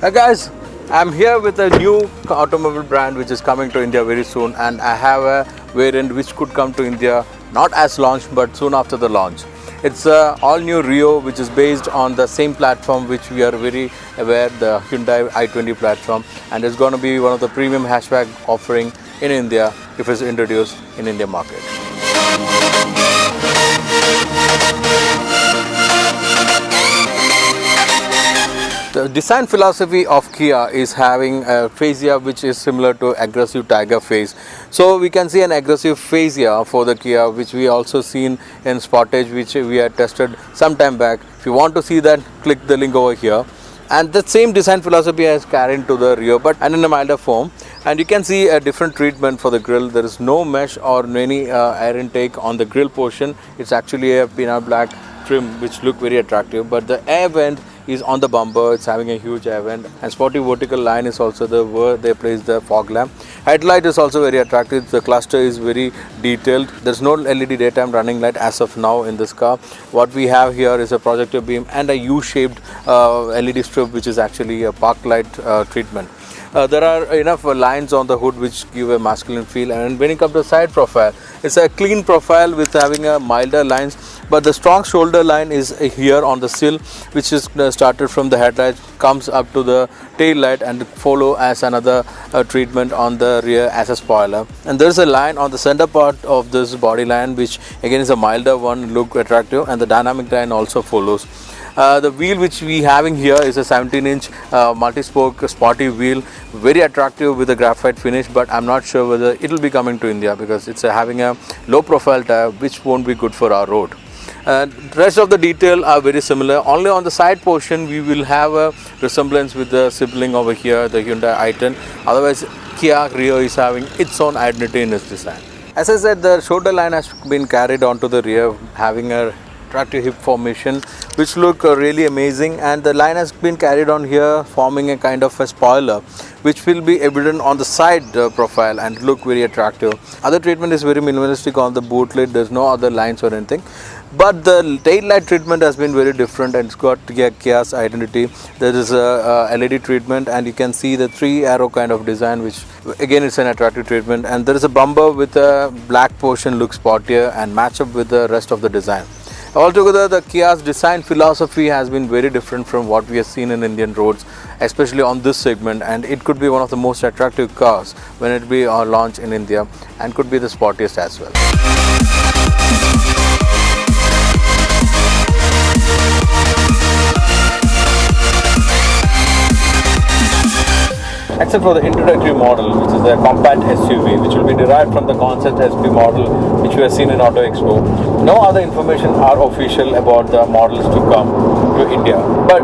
Hi guys, I'm here with a new automobile brand which is coming to India very soon, and I have a variant which could come to India not as launched but soon after the launch. It's a all new Rio, which is based on the same platform which we are very aware, the Hyundai i20 platform, and it's going to be one of the premium hatchback offering in India if it's introduced in Indian market. The design philosophy of Kia is having a fascia which is similar to aggressive tiger face. So we can see an aggressive fascia for the Kia, which we also seen in Sportage, which we had tested some time back. If you want to see that, click the link over here. And the same design philosophy has carried to the Rio, but in a milder form. And you can see a different treatment for the grille. There is no mesh or any air intake on the grille portion. It's actually a peanut black trim which look very attractive, but the air vent is on the bumper. It's having a huge air vent, and sporty vertical line is also where they place the fog lamp. Headlight is also very attractive. The cluster is very detailed. There's no LED daytime running light as of now in this car. What we have here is a projector beam and a U-shaped LED strip, which is actually a park light treatment. There are enough lines on the hood which give a masculine feel, and when it comes to side profile, it's a clean profile with having a milder lines, but the strong shoulder line is here on the sill, which is started from the headlight, comes up to the tail light and follow as another treatment on the rear as a spoiler. And there is a line on the center part of this body line, which again is a milder one, look attractive, and the dynamic line also follows. The wheel which we having here is a 17-inch multi-spoke sporty wheel, very attractive with a graphite finish, but I'm not sure whether it will be coming to India because it's having a low profile tire which won't be good for our road. Rest of the detail are very similar. Only on the side portion we will have a resemblance with the sibling over here, the Hyundai i10. Otherwise, Kia Rio is having its own identity in its design. As I said, the shoulder line has been carried onto the rear, having a attractive hip formation which look really amazing, and the line has been carried on here, forming a kind of a spoiler which will be evident on the side profile and look very attractive. Other treatment is very minimalistic on the boot lid. There's no other lines or anything, but the tail light treatment has been very different, and it's got Kia's identity. There is a LED treatment, and you can see the 3 arrow kind of design, which again is an attractive treatment. And there is a bumper with a black portion, looks sportier and match up with the rest of the design. Altogether, the Kia's design philosophy has been very different from what we have seen in Indian roads, especially on this segment, and it could be one of the most attractive cars when it be launched in India, and could be the sportiest as well. Except for the introductory model, which is a compact SUV, which will be derived from the concept SP model which we have seen in Auto Expo. No other information are official about the models to come to India. But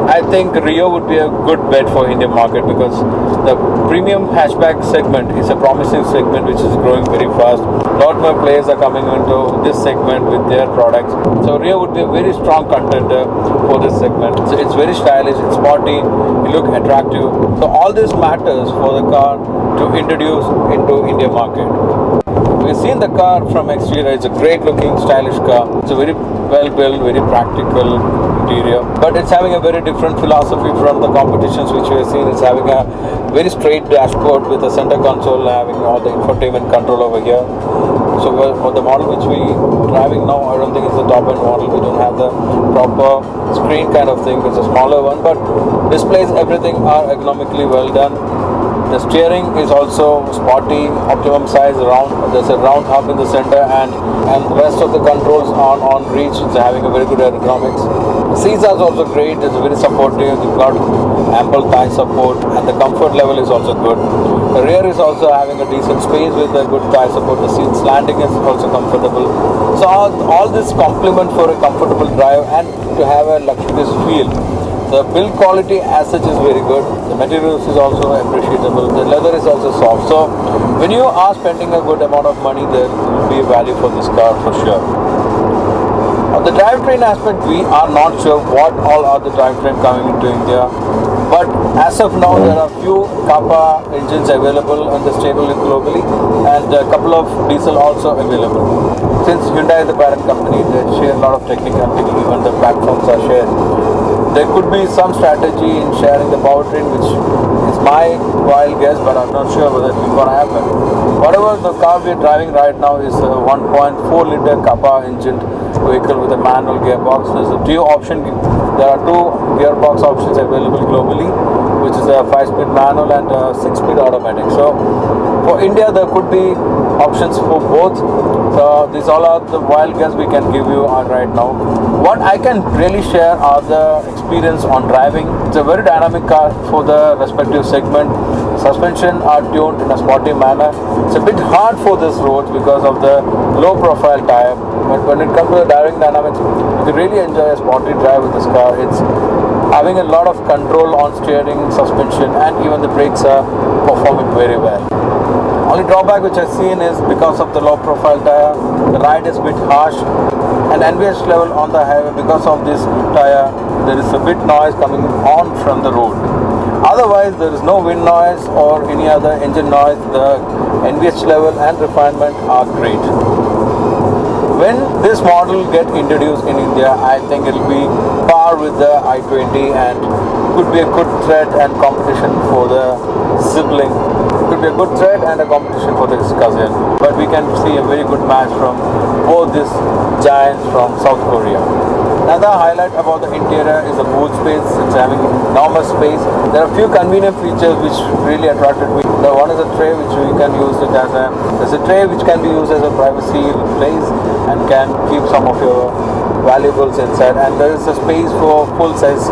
I think Rio would be a good bet for Indian market because the premium hatchback segment is a promising segment which is growing very fast. A lot more players are coming into this segment with their products. So Rio would be a very strong contender for this segment. So it's very stylish, it's sporty, it looks attractive. So all this matters for the car to introduce into Indian market. We've seen the car from exterior. It's a great looking stylish car. It's a very well built, very practical interior, but it's having a very different philosophy from the competitions which we have seen. It's having a very straight dashboard with a center console, having all the infotainment control over here. So for the model which we driving now, I don't think it's the top end model. We don't have the proper screen kind of thing. It's a smaller one, but displays, everything are ergonomically well done. The steering is also sporty, optimum size, round. There's a round hub in the center, and the rest of the controls on reach. It's having a very good ergonomics. The seats are also great. It's very supportive. You've got ample thigh support, and the comfort level is also good. The rear is also having a decent space with a good thigh support. The seat slanting is also comfortable. So all this complement for a comfortable drive and to have a luxurious feel The build quality as such is very good. The materials is also appreciable. The leather is also soft. So when you are spending a good amount of money, there will be a value for this car for sure. On the drivetrain aspect, we are not sure what all are the drivetrain coming into India. But as of now, there are few Kappa engines available on the stable globally, and a couple of diesel also available. Since Hyundai is the parent company, they share a lot of technicality, even the platforms are shared. There could be some strategy in sharing the powertrain, which is my wild guess, but I'm not sure whether it's going to happen. Whatever the car we're driving right now is a 1.4 liter Kappa engine vehicle with a manual gearbox. There's a dual option. There are two gearbox options available globally, which is a 5-speed manual and a 6-speed automatic. So for India, there could be options for both. So these all are the wild guess we can give you on right now. What I can really share are the experience on driving. It's a very dynamic car for the respective segment. Suspension are tuned in a sporty manner. It's a bit hard for this road because of the low profile tire. But when it comes to the driving dynamics, you really enjoy a sporty drive with this car. It's having a lot of control on steering, suspension, and even the brakes are performing very well. Only drawback which I've seen is because of the low profile tire, the ride is a bit harsh, and NVH level on the highway because of this tire, there is a bit noise coming on from the road. Otherwise, there is no wind noise or any other engine noise. The NVH level and refinement are great. When this model get introduced in India, I think it will be par with the i20 and could be a good threat and competition for the sibling. Could be a good threat and a competition for this cousin. But we can see a very good match from both these giants from South Korea. Another highlight about the interior is the boot space. It's having enormous space. There are a few convenient features which really attracted me. The one is a tray which we can use it as a. There's a tray which can be used as a privacy place and can keep some of your valuables inside. And there is a space for full-size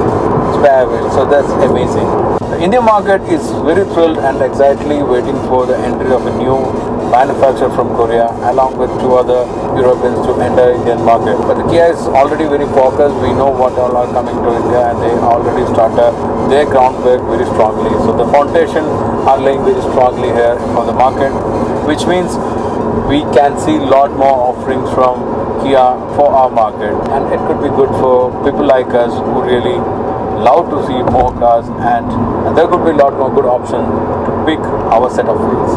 spare wheel. So that's amazing. The Indian market is very thrilled and excitedly waiting for the entry of a new manufacturer from Korea along with two other Europeans to enter Indian market. But the Kia is already very focused. We know what all are coming to India and they already started their groundwork very strongly. So the foundation are laying very strongly here for the market, which means we can see a lot more offerings from Kia for our market, and it could be good for people like us who really love to see more cars, and there could be a lot more good options to pick our set of wheels.